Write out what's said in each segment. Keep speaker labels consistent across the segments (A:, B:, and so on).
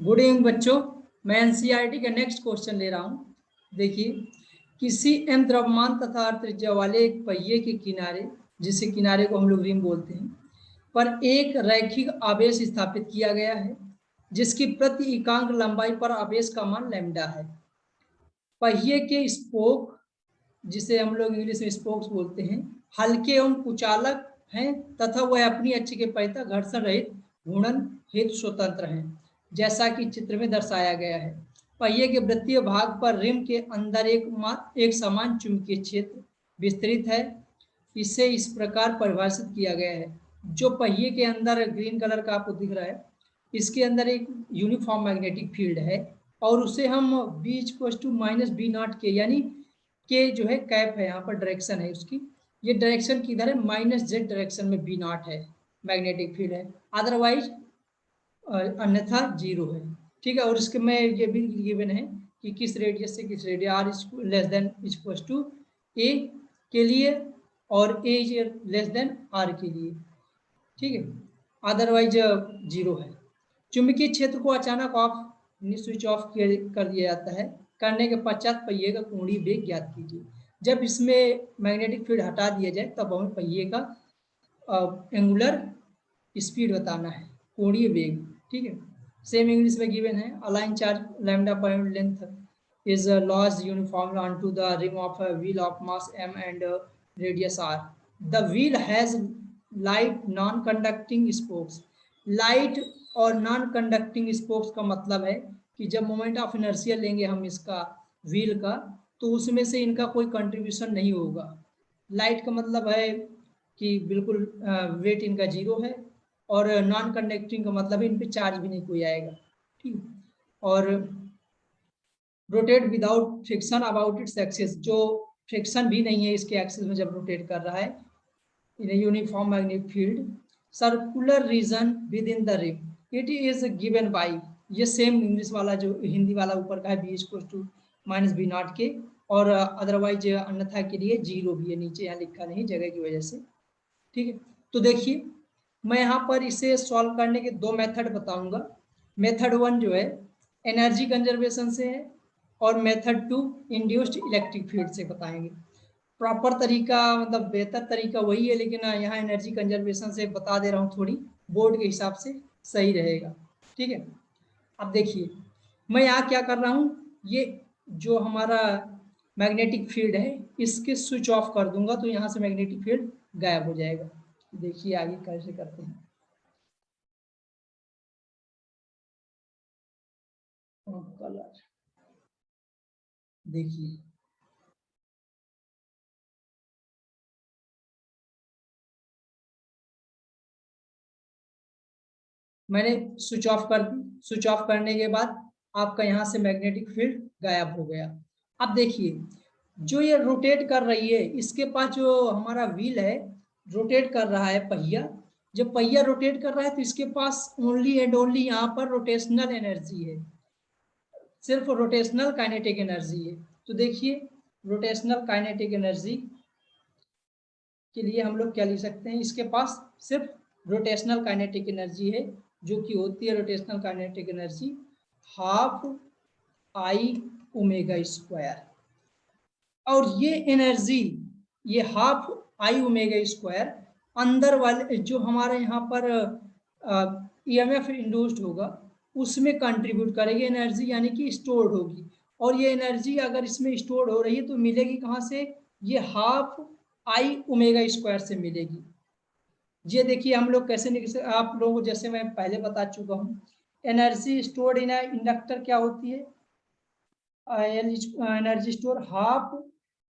A: Good evening बच्चों, मैं NCERT का नेक्स्ट क्वेश्चन ले रहा हूँ। देखिए, किसी m द्रव्यमान तथा त्रिज्या वाले एक पहिए के किनारे, जिसे किनारे को हम लोग रिम बोलते हैं, पर एक रैखिक आवेश स्थापित किया गया है जिसकी प्रति इकांक लंबाई पर आवेश का मान लैम्डा है। पहिए के स्पोक, जिसे हम लोग इंग्लिश में स्पोक्स बोलते हैं, हल्के एवं कुचालक हैं तथा वह अपनी अक्ष के परितः घर्षण रहित घूर्णन हेतु स्वतंत्र हैं, जैसा कि चित्र में दर्शाया गया है। पहिए के वृत्तीय भाग पर रिम के अंदर एक समान चुंबकीय क्षेत्र विस्तृत है। इसे इस प्रकार परिभाषित किया गया है। जो पहिए के अंदर ग्रीन कलर का आपको दिख रहा है, इसके अंदर एक यूनिफॉर्म मैग्नेटिक फील्ड है और उसे हम B = -B0 के, यानी के जो है कैप है, यहाँ पर डायरेक्शन है उसकी, ये डायरेक्शन किधर है, -z डायरेक्शन में B0 है, मैग्नेटिक फील्ड है, अदरवाइज अन्यथा 0 है। ठीक है, और इसके में ये भी गिवन है कि किस रेडियस से किस रेडियस r < a के लिए और a r के लिए। ठीक है, अदरवाइज 0 है। चुंबकीय क्षेत्र को अचानक स्विच ऑफ कर दिया जाता है। करने के पश्चात पहिए का कोणीय वेग ज्ञात कीजिए। जब इसमें मैग्नेटिक फील्ड हटा दिया जाए तब हमें पहिए का एंगुलर स्पीड बताना है, कोणीय वेग। ठीक है, सेम इंग्लिश में गिवन है। Align charge lambda point length is lodged uniformly onto the rim of a wheel of mass m and radius r. The wheel has light non-conducting spokes. Light और non conducting spokes का मतलब है कि जब moment of inertia लेंगे हम इसका wheel का, तो उसमें से इनका कोई कंट्रीब्यूशन नहीं होगा। लाइट का मतलब है कि बिल्कुल वेट इनका 0 है, और नॉन कंडक्टिंग का मतलब है इन पे चार्ज भी नहीं कोई आएगा। ठीक, और rotate without friction about its axis, जो फ्रिक्शन भी नहीं है इसके एक्सिस में जब रोटेट कर रहा है, in uniform magnetic field circular region within the rim, it is given by, ये सेम इंग्लिश वाला जो हिंदी वाला ऊपर का है, B = -B0 के, और अदरवाइज अन्यथा के लिए 0 भी है, नीचे यहाँ लिखा नहीं जगह की वजह से। ठीक है, तो देखिए मैं यहाँ पर इसे सॉल्व करने के 2 मेथड बताऊंगा। मेथड 1 जो है एनर्जी कंजर्वेशन से है, और मेथड 2 इंड्यूस्ड इलेक्ट्रिक फील्ड से बताएंगे। प्रॉपर तरीका मतलब बेहतर तरीका वही है, लेकिन यहाँ एनर्जी कंजर्वेशन से बता दे रहा हूँ, थोड़ी बोर्ड के हिसाब से सही रहेगा। ठीक है, अब देखिए मैं यहाँ क्या कर रहा हूँ, ये जो हमारा मैग्नेटिक फील्ड है इसके स्विच ऑफ कर दूंगा, तो यहाँ से मैग्नेटिक फील्ड गायब हो जाएगा। देखिए आगे कैसे करते हैं। कलर देखिए, मैंने स्विच ऑफ कर दी। स्विच ऑफ करने के बाद आपका यहाँ से मैग्नेटिक फील्ड गायब हो गया। अब देखिए जो ये रोटेट कर रही है, इसके पास जो हमारा व्हील है रोटेट कर रहा है पहिया, जब पहिया रोटेट कर रहा है तो इसके पास ओनली एंड ओनली यहाँ पर रोटेशनल एनर्जी है, सिर्फ रोटेशनल काइनेटिक एनर्जी है। तो देखिए रोटेशनल काइनेटिक एनर्जी के लिए हम लोग क्या लिख सकते हैं, इसके पास सिर्फ रोटेशनल काइनेटिक एनर्जी है, जो कि होती है रोटेशनल काइनेटिक एनर्जी ½I⍵²। और ये एनर्जी, ये ½I⍵² अंदर वाले जो हमारे यहाँ पर EMF इंड्यूस्ड होगा उसमें कंट्रीब्यूट करेगी एनर्जी, यानी कि स्टोर्ड होगी। और ये एनर्जी अगर इसमें स्टोर्ड हो रही है तो मिलेगी कहाँ से, ये ½ I⍵² से मिलेगी। ये देखिए हम लोग कैसे निकल, आप लोगों को जैसे मैं पहले बता चुका हूँ, एनर्जी स्टोर्ड इन इंडक्टर क्या होती है, एनर्जी स्टोर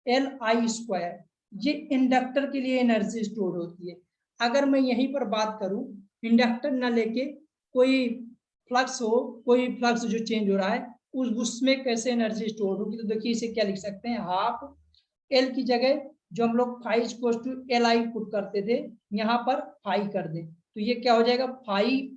A: ½LI², ये इंडक्टर के लिए एनर्जी स्टोर होती है। अगर मैं यहीं पर बात करूं, इंडक्टर ना लेके कोई फ्लक्स हो, कोई फ्लक्स जो चेंज हो रहा है उसमें कैसे एनर्जी स्टोर होगी, तो देखिए इसे क्या लिख सकते हैं, ½ L की जगह जो हम लोग φ=LI पुट करते थे, यहाँ पर फाई कर दें तो ये क्या हो जाएगा, φI।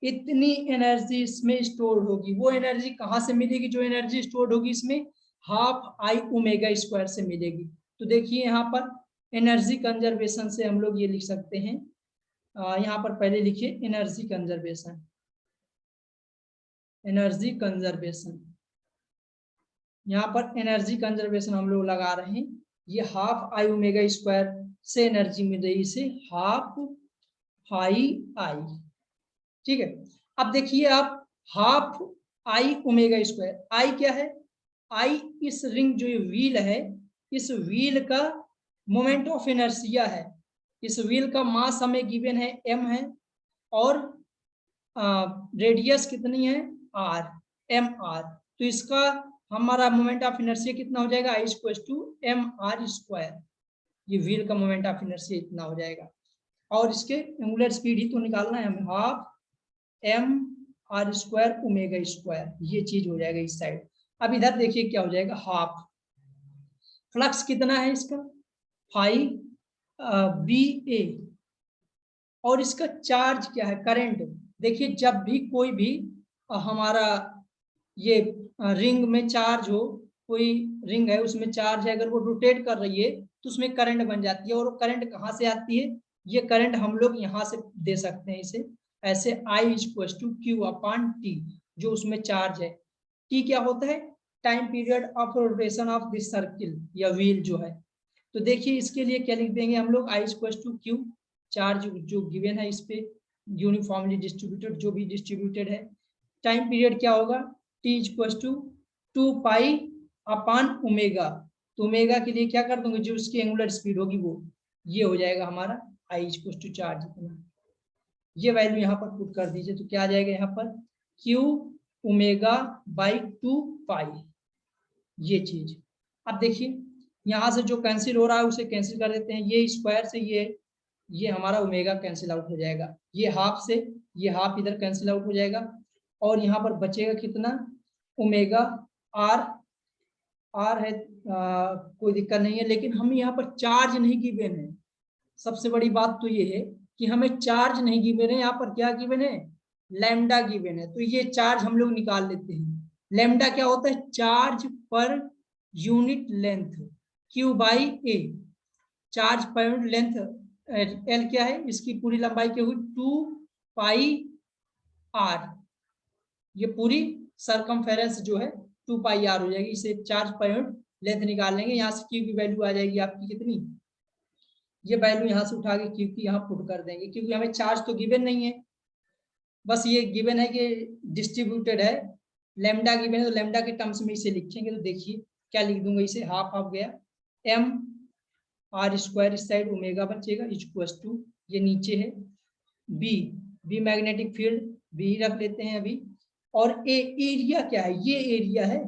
A: इतनी एनर्जी इसमें स्टोर होगी। वो एनर्जी कहाँ से मिलेगी, जो एनर्जी स्टोर होगी इसमें ½I⍵² से मिलेगी। तो देखिए यहाँ पर एनर्जी कंजर्वेशन से हम लोग ये लिख सकते हैं, यहाँ पर पहले लिखिए एनर्जी कंजर्वेशन। एनर्जी कंजर्वेशन, यहाँ पर एनर्जी कंजर्वेशन हम लोग लगा रहे हैं। ये हाफ आई ओमेगा स्क्वायर से एनर्जी मिल रही है, इसे हाफ आई आई, ठीक है। अब देखिए आप, हाफ आई ओमेगा स्क्वायर, आई क्या है, आई इस रिंग जो ये व्हील है, इस व्हील का मोमेंट ऑफ इनर्शिया है। इस व्हील का मास हमें गिवन है m है, और रेडियस कितनी है r, एम आर। तो इसका हमारा मोमेंट ऑफ इनर्शिया कितना हो जाएगा, I equal to M R square. ये व्हील का मोमेंट ऑफ इनर्शिया इतना हो जाएगा, और इसके एंगुलर स्पीड ही तो निकालना है हमें, half M R square omega square, ये चीज हो जाएगा इस साइड। अब इधर देखिए क्या हो जाएगा, हाफ फ्लक्स कितना है इसका, फाइव बी ए, और इसका चार्ज क्या है, करंट। देखिए जब भी कोई भी हमारा ये रिंग में चार्ज हो, कोई रिंग है उसमें चार्ज है, अगर वो रोटेट कर रही है तो उसमें करंट बन जाती है। और वो करंट कहाँ से आती है, ये करंट हम लोग यहाँ से दे सकते हैं इसे ऐसे, I equal to Q upon T, जो उसमें चार्ज है। टी क्या होता है, time period of rotation of this circle या व्हील जो है। तो देखिए इसके लिए क्या लिख देंगे हम लोग, आई इक्वल टू क्यू, चार्ज जो गिवन है इस पे यूनिफॉर्मली डिस्ट्रीब्यूटेड, जो भी डिस्ट्रीब्यूटेड है। टाइम पीरियड क्या होगा, T equal to 2 pi upon omega. तो ओमेगा के लिए क्या कर दूंगे, जो उसकी एंगुलर स्पीड होगी वो ये हो जाएगा हमारा आई इक्वल टू चार्ज इतना। ये वैल्यू यहाँ पर पुट कर दीजिए, तो क्या आ जाएगा यहाँ पर, क्यू ओमेगा बाई 2 पाई, ये चीज। अब देखिए यहाँ से जो कैंसिल हो रहा है उसे कैंसिल कर देते हैं, ये स्क्वायर से ये हमारा ओमेगा कैंसिल आउट हो जाएगा, ये हाफ से ये हाफ इधर कैंसिल आउट हो जाएगा, और यहाँ पर बचेगा कितना, ओमेगा आर, आर है कोई दिक्कत नहीं है, लेकिन हम यहाँ पर चार्ज नहीं गिवन है। सबसे बड़ी बात तो ये है कि हमें चार्ज नहीं गिवन है, यहाँ पर क्या गिवन है, लैम्डा गिवन है। तो ये चार्ज हम लोग निकाल लेते हैं। लैम्डा क्या होता है, charge per unit length, Q by A, charge per unit length, L क्या है, इसकी पूरी लंबाई क्या हुई 2 पाई आर, ये पूरी सरकमफेरेंस जो है 2 पाई आर हो जाएगी। इसे चार्ज पर यूनिट लेंथ निकाल लेंगे, यहाँ से क्यू की वैल्यू आ जाएगी आपकी कितनी, ये वैल्यू यहाँ से उठा के क्यू की यहाँ पुट कर देंगे, क्योंकि हमें चार्ज तो गिवन नहीं है, बस ये गिवन है कि डिस्ट्रीब्यूटेड है। लेमडा गिवन है तो लेमडा के टर्म्स में इसे लिखेंगे, तो देखिए क्या लिख दूंगा, इसे हाफ हाफ गया, एम आर स्क्वायर इस साइड ओमेगा बचेगा इक्वल टू, ये नीचे है B, B magnetic field B रख लेते हैं अभी, और ए एरिया क्या है, ये एरिया है,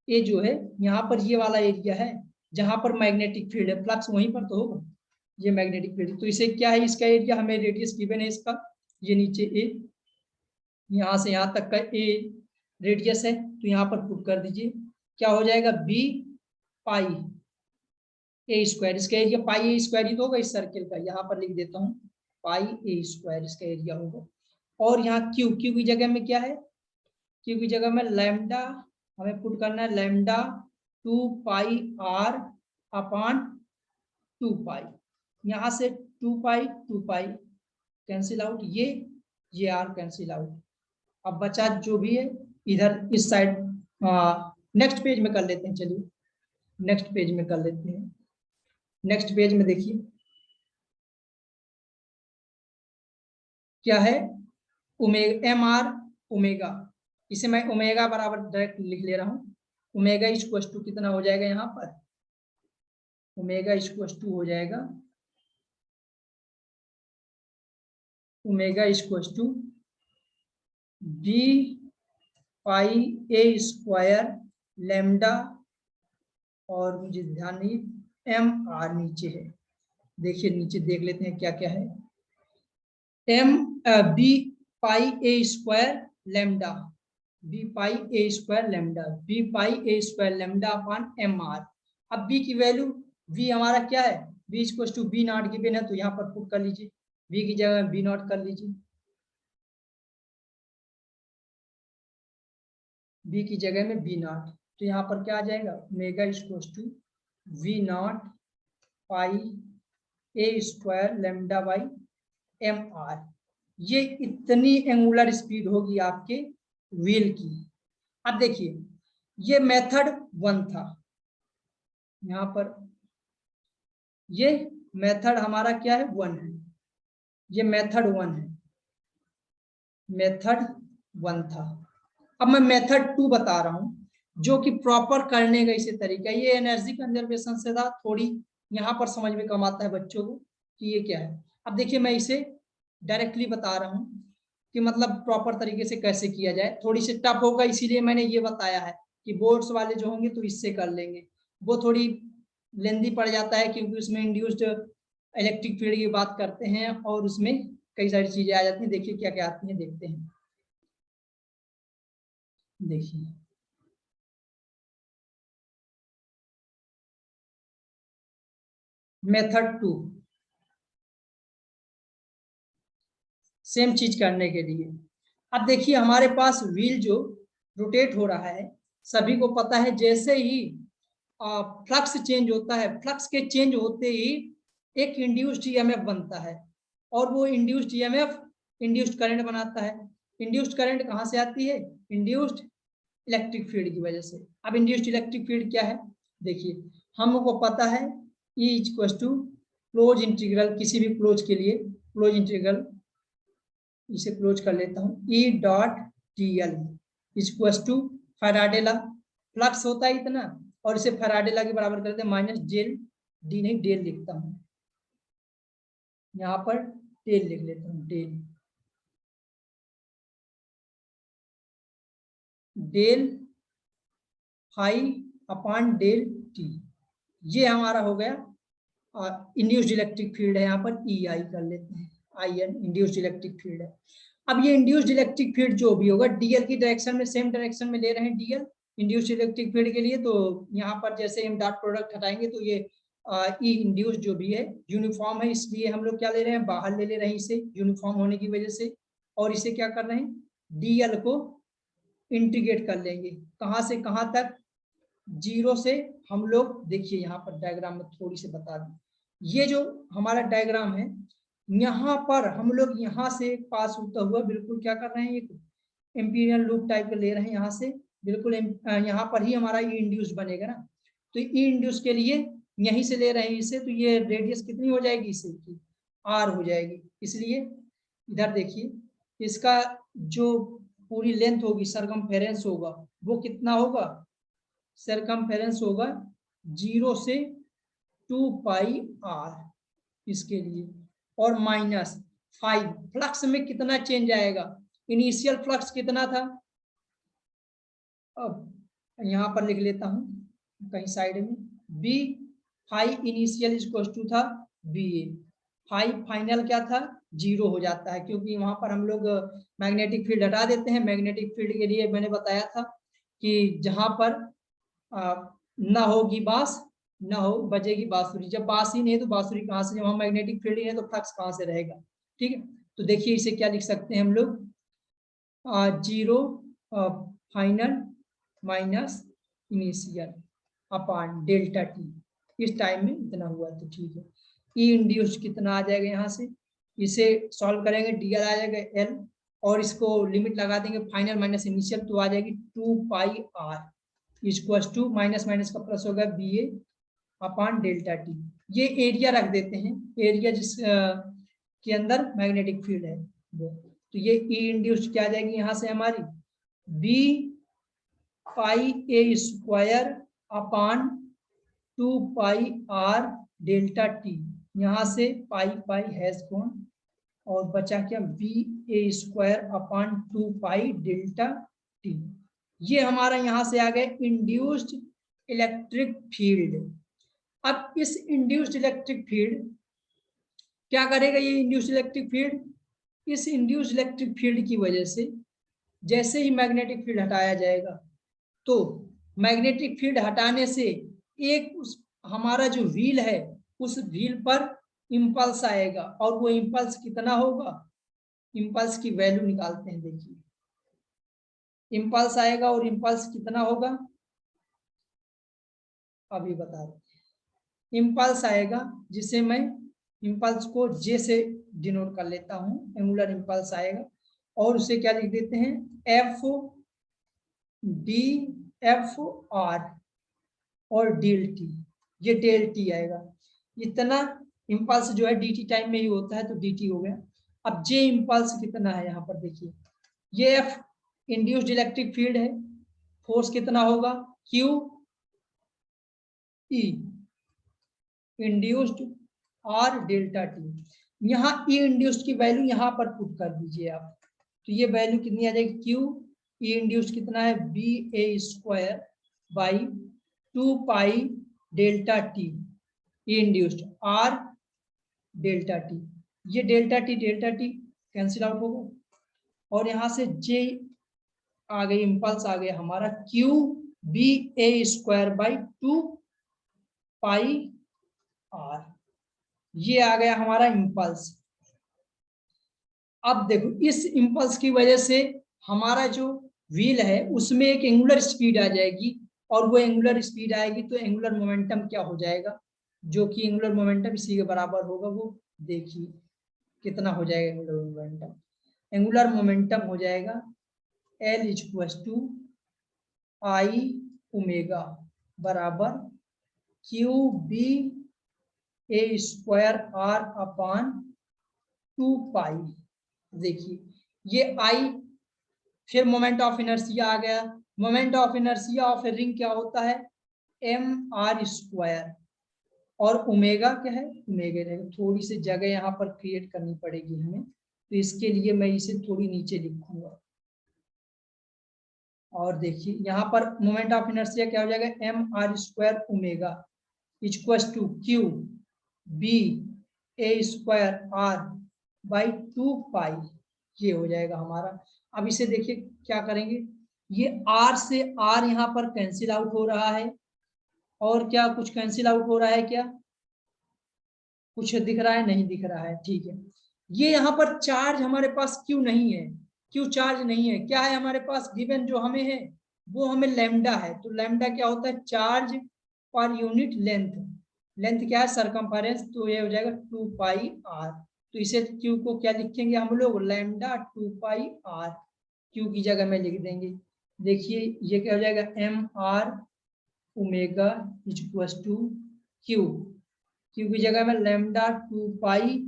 A: ए जो है यहाँ पर ये वाला एरिया है जहां पर मैग्नेटिक फील्ड है, फ्लक्स वहीं पर तो होगा, ये मैग्नेटिक फील्ड। तो इसे क्या है, इसका एरिया हमें रेडियस गिवन है इसका, ये नीचे ए, यहाँ से यहाँ तक का ए रेडियस है, तो यहाँ पर पुट कर दीजिए, क्या हो जाएगा बी पाई ए स्क्वायर, इसका एरिया पाई ए स्क्वायर ही तो होगा इस सर्किल का, यहाँ पर लिख देता हूँ पाई ए स्क्वायर इसका एरिया होगा। और यहाँ क्यू, क्यू की जगह में क्या है, क्यू की जगह में लैम्डा हमें पुट करना है, लैम्डा 2 पाई आर अपॉन 2 पाई, यहाँ से 2 पाई कैंसिल आउट, ये आर कैंसिल आउट। अब बचा जो भी है इधर इस साइड, नेक्स्ट पेज में कर लेते हैं, चलिए नेक्स्ट पेज में कर लेते हैं। नेक्स्ट पेज में देखिए क्या है, ओमेगा एम आर ओमेगा, इसे मैं ओमेगा बराबर डायरेक्ट लिख ले रहा हूँ, ओमेगा इक्वल टू कितना हो जाएगा यहाँ पर, ओमेगा इक्वल टू हो जाएगा, omega equal to B pi A square lambda, और मुझे ध्यान नहीं एम आर नीचे है, देखिए नीचे देख लेते हैं क्या क्या है, एम बी पाई ए स्क्वायर लैम्डा, बी पाई ए स्क्वायर लैम्डा, बी पाई ए square lambda upon M R. अब बी की वैल्यू, बी हमारा क्या है, B equal to B naught given है, तो यहाँ पर पुट कर लीजिए, बी की जगह बी नॉट कर लीजिए, बी की जगह में बी नॉट, तो यहाँ पर क्या आ जाएगा, omega equal to V naught pi A square lambda by M R. ये इतनी एंगुलर स्पीड होगी आपके व्हील की। अब देखिए ये मेथड 1 था, यहाँ पर ये मेथड हमारा क्या है 1 है, ये मेथड 1 है, मेथड 1 था। अब मैं मेथड 2 बता रहा हूं जो कि प्रॉपर करने का इसे तरीका। ये एनर्जी कंजर्वेशन से था, थोड़ी यहाँ पर समझ में कम आता है बच्चों को कि ये क्या है। अब देखिए मैं इसे डायरेक्टली बता रहा हूँ कि मतलब प्रॉपर तरीके से कैसे किया जाए। थोड़ी सी टफ होगा इसीलिए मैंने ये बताया है कि बोर्ड्स वाले जो होंगे तो इससे कर लेंगे, वो थोड़ी लेंदी पड़ जाता है क्योंकि उसमें इंड्यूस्ड इलेक्ट्रिक फील्ड की बात करते हैं और उसमें कई सारी चीजें आ जाती हैं। देखिए क्या क्या आती हैं, देखते हैं। देखिए मेथड 2 सेम चीज करने के लिए। अब देखिए हमारे पास व्हील जो रोटेट हो रहा है, सभी को पता है जैसे ही फ्लक्स चेंज होता है, फ्लक्स के चेंज होते ही एक इंड्यूस्ड ईएमएफ बनता है और वो इंड्यूस्ड ईएमएफ इंड्यूस्ड करंट बनाता है। इंड्यूस्ड करंट कहाँ से आती है? इंड्यूस्ड इलेक्ट्रिक फील्ड की वजह से। अब इंड्यूस्ड इलेक्ट्रिक फील्ड क्या है? देखिए हमको पता है E equal to close integral, किसी भी क्लोज के लिए क्लोज इंटीग्रल, इसे क्लोज कर लेता हूँ, E dot T L equal to Faraday law. Flux होता है इतना और इसे फैराडे लॉ के बराबर करते हैं माइनस डेल डी, नहीं डेल लिखता हूँ यहाँ पर, डेल लिख लेता हूँ, del del phi upon del T. ये हमारा हो गया इंड्यूस्ड इलेक्ट्रिक फील्ड है, यहाँ पर ई आई कर लेते हैं, I N induced electric field है। अब ये इंड्यूस्ड इलेक्ट्रिक फील्ड जो भी होगा डीएल की डायरेक्शन में, सेम डायरेक्शन में ले रहे हैं डीएल इंड्यूस्ड इलेक्ट्रिक फील्ड के लिए, तो यहाँ पर जैसे हम डॉट प्रोडक्ट हटाएंगे तो ये ई इंड्यूस्ड जो भी है यूनिफॉर्म है, इसलिए हम लोग क्या ले रहे हैं, बाहर ले रहे हैं इसे यूनिफॉर्म होने की वजह से, और इसे क्या कर रहे हैं डीएल को इंटीग्रेट कर लेंगे कहाँ से कहाँ तक, 0 से। हम लोग देखिए यहाँ पर डायग्राम में थोड़ी सी बता दें, ये जो हमारा डायग्राम है यहाँ पर हम लोग यहाँ से पास होता हुआ बिल्कुल क्या कर रहे हैं, एक एम्पीरियल लूप टाइप का ले रहे हैं यहाँ से, बिल्कुल यहाँ पर ही हमारा ई इंड्यूस बनेगा ना, तो ई इंड्यूस के लिए यहीं से ले रहे हैं इसे, तो ये रेडियस कितनी हो जाएगी इसे की आर हो जाएगी। इसलिए इधर देखिए इसका जो पूरी लेंथ होगी, सरकमफेरेंस होगा, वो कितना होगा, सरकमफेरेंस होगा 0 से 2 पाई आर इसके लिए, और माइनस 5 फ्लक्स में कितना चेंज आएगा, इनिशियल फ्लक्स कितना था, अब यहाँ पर लिख लेता हूँ कहीं साइड में, B phi initial equal to था बी ए, फाइव फाइनल क्या था 0 हो जाता है, क्योंकि वहां पर हम लोग मैग्नेटिक फील्ड हटा देते हैं। मैग्नेटिक फील्ड के लिए मैंने बताया था कि जहां पर ना होगी बांस ना हो बजेगी बांसुरी, जब बांस ही नहीं है तो बांसुरी कहाँ से, जब हम मैग्नेटिक फील्ड ही है तो फ्लक्स कहाँ से रहेगा। ठीक है, तो देखिए इसे क्या लिख सकते हैं हम लोग, 0 final minus initial upon delta T, इस टाइम में इतना हुआ तो ठीक है। ई इंड्यूस्ड कितना आ जाएगा, यहाँ से इसे सॉल्व करेंगे डीएल आ जाएगा एल, और इसको लिमिट लगा देंगे फाइनल माइनस इनिशियल, तो आ जाएगी 2 pi R equal to minus minus का प्लस होगा B A upon delta T. ये एरिया रख देते हैं, एरिया जिस के अंदर मैग्नेटिक फील्ड है वो, तो ये ई इंड्यूस्ड क्या आ जाएगी यहाँ से हमारी बी पाई ए square upon 2 pi R delta T, यहाँ से पाई पाई हैश कोण, और बचा क्या B A square upon 2 pi delta T. ये हमारा यहाँ से आ गया इंड्यूस्ड इलेक्ट्रिक फील्ड। अब इस इंड्यूस्ड इलेक्ट्रिक फील्ड क्या करेगा, ये इंड्यूस्ड इलेक्ट्रिक फील्ड, इस इंड्यूस्ड इलेक्ट्रिक फील्ड की वजह से जैसे ही मैग्नेटिक फील्ड हटाया जाएगा, तो मैग्नेटिक फील्ड हटाने से एक उस हमारा जो व्हील है उस व्हील पर इंपल्स आएगा, और वो इंपल्स कितना होगा, इंपल्स की वैल्यू निकालते हैं। देखिए इंपल्स आएगा और इंपल्स कितना होगा, अभी बता रहे, इंपल्स आएगा जिसे मैं इंपल्स को जे से डिनोट कर लेता हूं, एंगुलर इंपल्स आएगा, और उसे क्या लिख देते हैं एफ डी एफ आर और डेल टी, ये डेल टी आएगा। इतना इम्पल्स जो है डी टी टाइम में ही होता है, तो डी टी हो गया। अब जे इम्पल्स कितना है यहाँ पर देखिए, ये एफ इंड्यूस्ड इलेक्ट्रिक फील्ड है, फोर्स कितना होगा Q E induced R delta T. यहाँ ई इंड्यूस्ड की वैल्यू यहाँ पर पुट कर दीजिए आप, तो ये वैल्यू कितनी आ जाएगी, क्यू ई इंड्यूस्ड कितना है B A square by 2 pi delta T E induced R delta T. ये डेल्टा टी कैंसिल आउट होगा, और यहाँ से जे आ गई, इम्पल्स आ गया हमारा Q B A square by 2 pi R, ये आ गया हमारा इम्पल्स। अब देखो इस इम्पल्स की वजह से हमारा जो व्हील है उसमें एक एंगुलर स्पीड आ जाएगी, और वो एंगुलर स्पीड आएगी तो एंगुलर मोमेंटम क्या हो जाएगा, जो कि एंगुलर मोमेंटम इसी के बराबर होगा। वो देखिए कितना हो जाएगा एंगुलर मोमेंटम। एंगुलर मोमेंटम हो जाएगा L = I ओमेगा बराबर Q B A square R upon 2 pi. देखिए ये I, फिर मोमेंट ऑफ इनर्शिया आ गया। Moment of inertia of a ring क्या होता है, mr², और ओमेगा क्या है, ओमेगा रहेगा। थोड़ी सी जगह यहाँ पर क्रिएट करनी पड़ेगी हमें, तो इसके लिए मैं इसे थोड़ी नीचे लिखूंगा। और देखिए यहाँ पर मोमेंट ऑफ इनर्शिया क्या हो जाएगा, mr² omega equals to Q B A square R by 2 pi, ये हो जाएगा हमारा। अब इसे देखिए क्या करेंगे, ये आर से आर यहाँ पर कैंसिल आउट हो रहा है, और क्या कुछ कैंसिल आउट हो रहा है, क्या कुछ दिख रहा है, नहीं दिख रहा है, ठीक है। ये यहाँ पर चार्ज हमारे पास क्यों नहीं है, क्यों चार्ज नहीं है, क्या है हमारे पास गिवन जो हमें है, वो हमें लैम्डा है। तो लैम्डा क्या होता है, charge per unit length. Length क्या है, सरकमफेरेंस, तो ये हो जाएगा 2 पाई आर। तो इसे क्यू को क्या लिखेंगे हम लोग, लैम्डा 2 पाई आर, क्यू की जगह में लिख देंगे। देखिए ये क्या हो जाएगा, M R omega equals to Q, Q की जगह में लैम्डा 2 पाई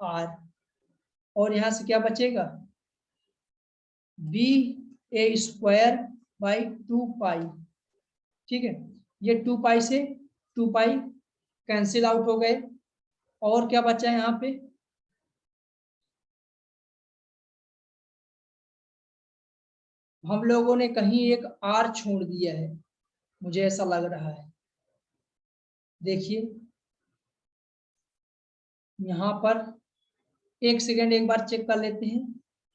A: आर, और यहाँ से क्या बचेगा, बी ए स्क्वायर बाई 2 पाई। ठीक है, ये 2 पाई से 2 पाई कैंसिल आउट हो गए, और क्या बचा है यहाँ पे, हम लोगों ने कहीं एक आर छोड़ दिया है, मुझे ऐसा लग रहा है। देखिए यहाँ पर एक सेकेंड, एक बार चेक कर लेते हैं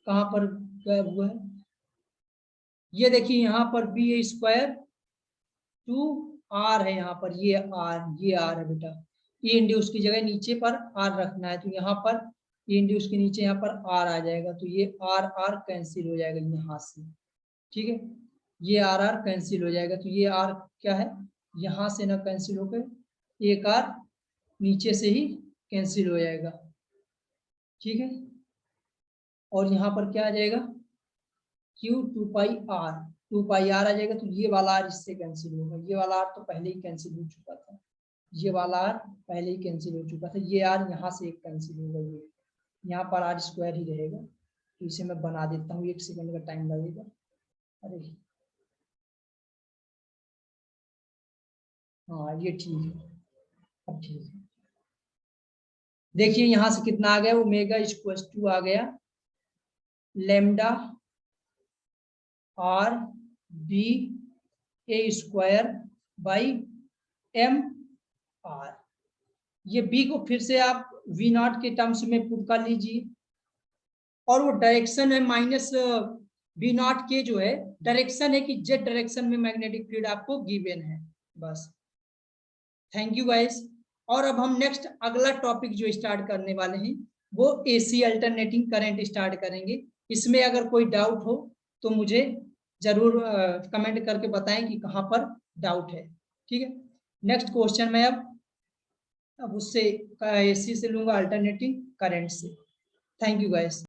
A: कहाँ पर गायब हुआ है। ये देखिए यहाँ पर बी ए स्क्वायर 2 आर है, यहाँ पर ये आर है बेटा, ये इंड्यूस की जगह नीचे पर आर रखना है, तो यहाँ पर ये इंड्यूस के नीचे यहाँ पर आर आ जाएगा, तो ये आर आर कैंसिल हो जाएगा यहाँ से। ठीक है, ये आर आर कैंसिल हो जाएगा, तो ये आर क्या है, यहाँ से ना कैंसिल होकर एक आर नीचे से ही कैंसिल हो जाएगा। ठीक है, और यहाँ पर क्या आ जाएगा, Q 2 pi R, 2 pi R आ जाएगा, तो ये वाला आर इससे कैंसिल होगा, ये वाला आर तो पहले ही कैंसिल हो चुका था, ये वाला आर पहले ही कैंसिल हो चुका था, ये आर यहाँ से एक कैंसिल होगा, ये यहाँ पर आर स्क्वायर ही रहेगा। तो इसे मैं बना देता हूँ, 1 सेकंड का टाइम लगेगा। अरे हाँ ये ठीक है, अब ठीक है। देखिए यहाँ से कितना आ गया, ओमेगा इक्वल टू आ गया lambda R B A square by M R. ये बी को फिर से आप वी नॉट के टर्म्स में पुट कर लीजिए, और वो डायरेक्शन है माइनस बी नॉट के, जो है डायरेक्शन है कि जेड डायरेक्शन में मैग्नेटिक फील्ड आपको गिवन है। बस, थैंक यू गाइस। और अब हम नेक्स्ट अगला टॉपिक जो स्टार्ट करने वाले हैं वो एसी अल्टरनेटिंग करंट स्टार्ट करेंगे। इसमें अगर कोई डाउट हो तो मुझे जरूर कमेंट करके बताएं कि कहाँ पर डाउट है। ठीक है, नेक्स्ट क्वेश्चन मैं अब उससे एसी से लूंगा अल्टरनेटिंग करंट से। Thank you guys.